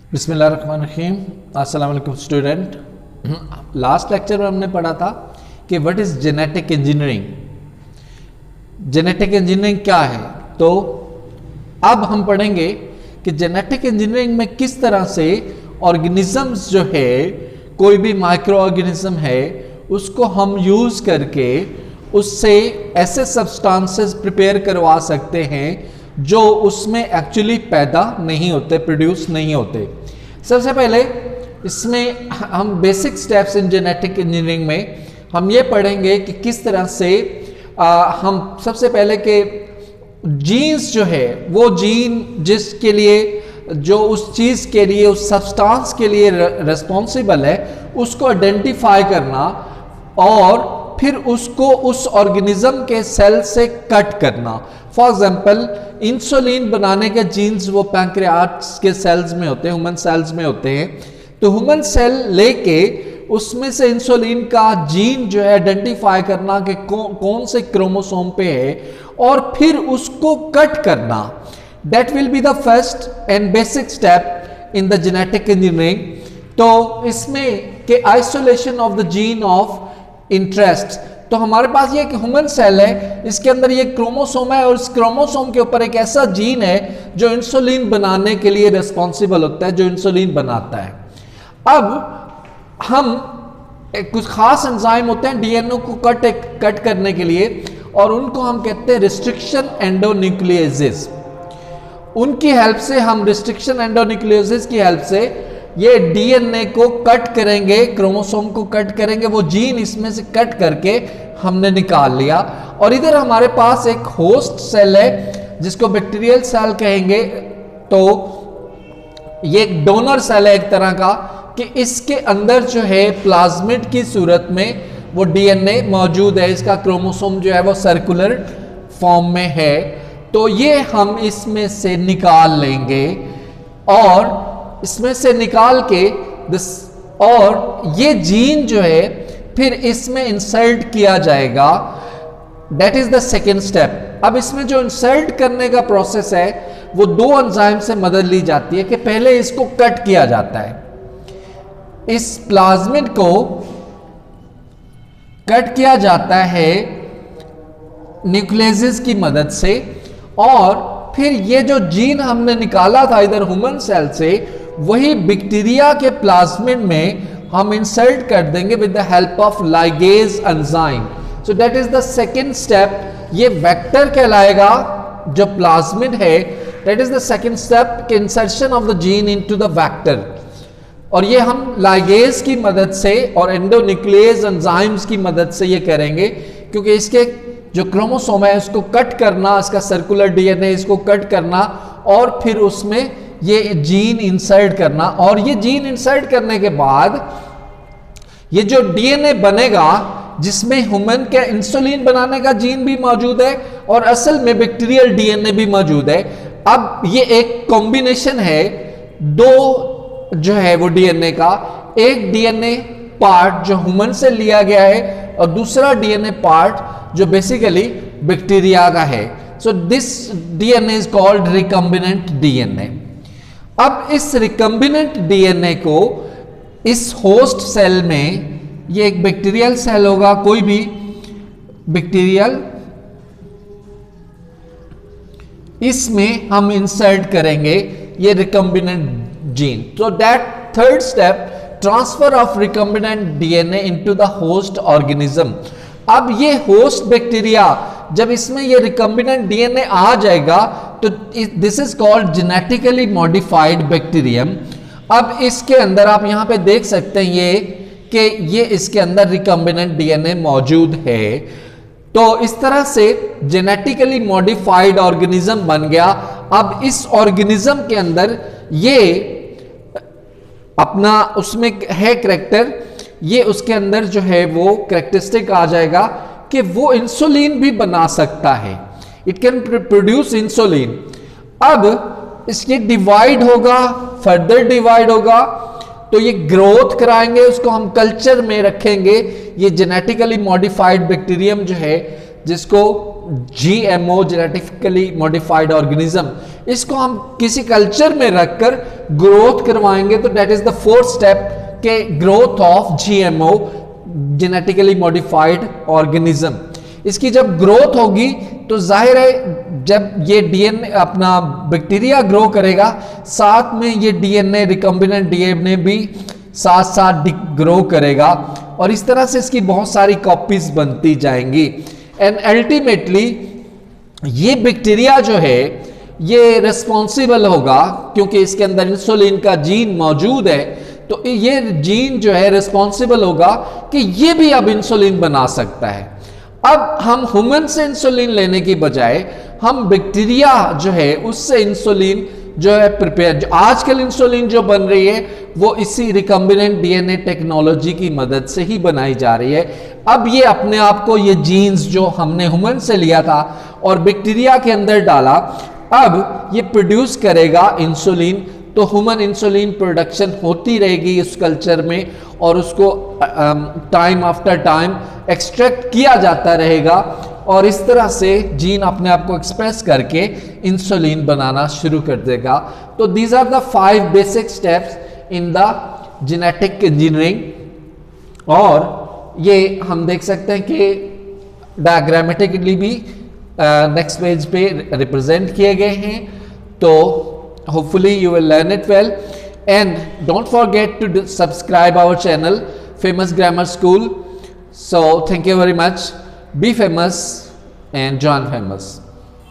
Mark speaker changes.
Speaker 1: बिस्मिल्लाहिर्रहमानिर्रहीम। अस्सलाम वालेकुम स्टूडेंट। लास्ट लेक्चर में हमने पढ़ा था कि what is genetic engineering. Genetic engineering क्या है, तो अब हम पढ़ेंगे कि जेनेटिक इंजीनियरिंग में किस तरह से ऑर्गेनिजम्स जो है, कोई भी माइक्रो ऑर्गेनिज्म है, उसको हम यूज करके उससे ऐसे सब्सटेंसेस प्रिपेयर करवा सकते हैं जो उसमें एक्चुअली पैदा नहीं होते, प्रोड्यूस नहीं होते। सबसे पहले इसमें हम basic steps in genetic engineering में हम ये पढ़ेंगे कि किस तरह से हम सबसे पहले के जीन्स जो है, वो जीन जिसके लिए, जो उस चीज़ के लिए, उस सब्सटेंस के लिए रेस्पॉन्सिबल है, उसको आइडेंटिफाई करना और फिर उसको उस ऑर्गेनिज्म के सेल से कट करना। फॉर एग्जाम्पल, इंसुलिन बनाने के जीन्स वो पैंक्रियास के सेल्स में होते हैं, ह्यूमन सेल्स में होते हैं। तो ह्यूमन सेल लेके उसमें से इंसुलिन का जीन जो है आइडेंटिफाई करना कि कौन से क्रोमोसोम पे है और फिर उसको कट करना। That will be the first and basic step in the genetic engineering. तो इसमें के isolation of the gene of interest. तो हमारे पास ये एक ह्यूमन सेल है, इसके अंदर ये क्रोमोसोम है और इस क्रोमोसोम के ऊपर एक ऐसा जीन है जो इंसुलिन बनाने के लिए रिस्पॉन्सिबल होता है, जो इंसुलिन बनाता है। अब हम कुछ खास एंजाइम होते हैं डीएनए को कट करने के लिए, और उनको हम कहते हैं रिस्ट्रिक्शन एंडोन्यूक्लियोसिस। उनकी हेल्प से, हम रिस्ट्रिक्शन एंडोन्यूक्लियोसिस की हेल्प से ये डीएनए को कट करेंगे, क्रोमोसोम को कट करेंगे, वो जीन इसमें से कट करके हमने निकाल लिया। और इधर हमारे पास एक होस्ट सेल है जिसको बैक्टीरियल सेल कहेंगे। तो ये एक डोनर सेल है एक तरह का, कि इसके अंदर जो है प्लाज्मिड की सूरत में वो डीएनए मौजूद है, इसका क्रोमोसोम जो है वो सर्कुलर फॉर्म में है। तो ये हम इसमें से निकाल लेंगे और इसमें से निकाल के और ये जीन जो है फिर इसमें इंसर्ट किया जाएगा। That is the second step. अब इसमें जो इंसर्ट करने का प्रोसेस है वो दो एंजाइम से मदद ली जाती है कि पहले इसको कट किया जाता है, इस प्लाज्मिड को कट किया जाता है न्यूक्लियस की मदद से, और फिर ये जो जीन हमने निकाला था इधर ह्यूमन सेल से, वही बैक्टीरिया के प्लाज्मिड में हम इंसर्ट कर देंगे with the help of ligase enzyme. So that is the second step. ये वेक्टर कहलाएगा जो प्लाज्मिड है। That is the second step, insertion of the gene into the vector. और ये हम लाइगेज की मदद से और एंडोन्यूक्लियस एंजाइम्स की मदद से ये करेंगे, क्योंकि इसके जो क्रोमोसोम है उसको कट करना, इसका सर्कुलर डीएनए इसको कट करना और फिर उसमें ये जीन इंसर्ट करना। और ये जीन इंसर्ट करने के बाद ये जो डीएनए बनेगा जिसमें ह्यूमन के इंसुलिन बनाने का जीन भी मौजूद है और असल में बैक्टीरियल डीएनए भी मौजूद है। अब ये एक कॉम्बिनेशन है, दो जो है वो डीएनए का, एक डीएनए पार्ट जो ह्यूमन से लिया गया है और दूसरा डीएनए पार्ट जो बेसिकली बैक्टीरिया का है। So this DNA is called recombinant DNA. अब इस रिकम्बिनेंट डीएनए को इस होस्ट सेल में, ये एक बैक्टीरियल सेल होगा, कोई भी बैक्टीरियल, इसमें हम इंसर्ट करेंगे ये रिकम्बिनेंट जीन। तो that third step, transfer of recombinant DNA into the host organism. अब ये होस्ट बैक्टीरिया, जब इसमें ये रिकम्बिनेंट डीएनए आ जाएगा तो this is called genetically modified bacterium. अब इसके अंदर आप यहां पे देख सकते हैं ये कि ये इसके अंदर रिकम्बिनेंट डीएनए मौजूद है। तो इस तरह से जेनेटिकली मॉडिफाइड ऑर्गेनिज्म बन गया। अब इस ऑर्गेनिज्म के अंदर ये अपना उसमें है करैक्टर, ये उसके अंदर जो है वो करैक्टरिस्टिक आ जाएगा कि वो इंसुलिन भी बना सकता है, इट कैन प्रोड्यूस इंसुलिन। अब इसके डिवाइड होगा, फर्दर डिवाइड होगा, तो ये ग्रोथ कराएंगे, उसको हम कल्चर में रखेंगे। ये जेनेटिकली मॉडिफाइड बैक्टीरियम जो है जिसको GMO जेनेटिकली मॉडिफाइड ऑर्गेनिज्म, इसको हम किसी कल्चर में रखकर ग्रोथ करवाएंगे तो that is the fourth step के growth of GMO genetically modified organism. इसकी जब ग्रोथ होगी तो जाहिर है जब ये DNA अपना बैक्टीरिया ग्रो करेगा, साथ में ये DNA रिकम्बिनेंट DNA भी साथ साथ ग्रो करेगा और इस तरह से इसकी बहुत सारी कॉपीज बनती जाएंगी एंड अल्टीमेटली ये बैक्टीरिया जो है ये रिस्पॉन्सिबल होगा, क्योंकि इसके अंदर इंसुलिन का जीन मौजूद है, तो ये जीन जो है रिस्पॉन्सिबल होगा कि ये भी अब इंसुलिन बना सकता है। अब हम ह्यूमन से इंसुलिन लेने की बजाय हम बैक्टीरिया जो है उससे इंसुलिन जो है प्रिपेयर, आजकल इंसुलिन जो बन रही है वो इसी रिकम्बिनेंट DNA टेक्नोलॉजी की मदद से ही बनाई जा रही है। अब ये अपने आप को ये जीन्स जो हमने ह्यूमन से लिया था और बैक्टीरिया के अंदर डाला, अब ये प्रोड्यूस करेगा इंसुलिन, तो ह्यूमन इंसुलिन प्रोडक्शन होती रहेगी इस कल्चर में और उसको टाइम आफ्टर टाइम एक्सट्रैक्ट किया जाता रहेगा और इस तरह से जीन अपने आप को एक्सप्रेस करके इंसुलिन बनाना शुरू कर देगा। तो these are the 5 basic steps in the genetic engineering, और ये हम देख सकते हैं कि डायग्रामेटिकली भी नेक्स्ट पेज पे रिप्रेजेंट किए गए हैं। तो hopefully you will learn it well, and don't forget to subscribe our channel Famous Grammar School. So thank you very much. Be famous and join famous.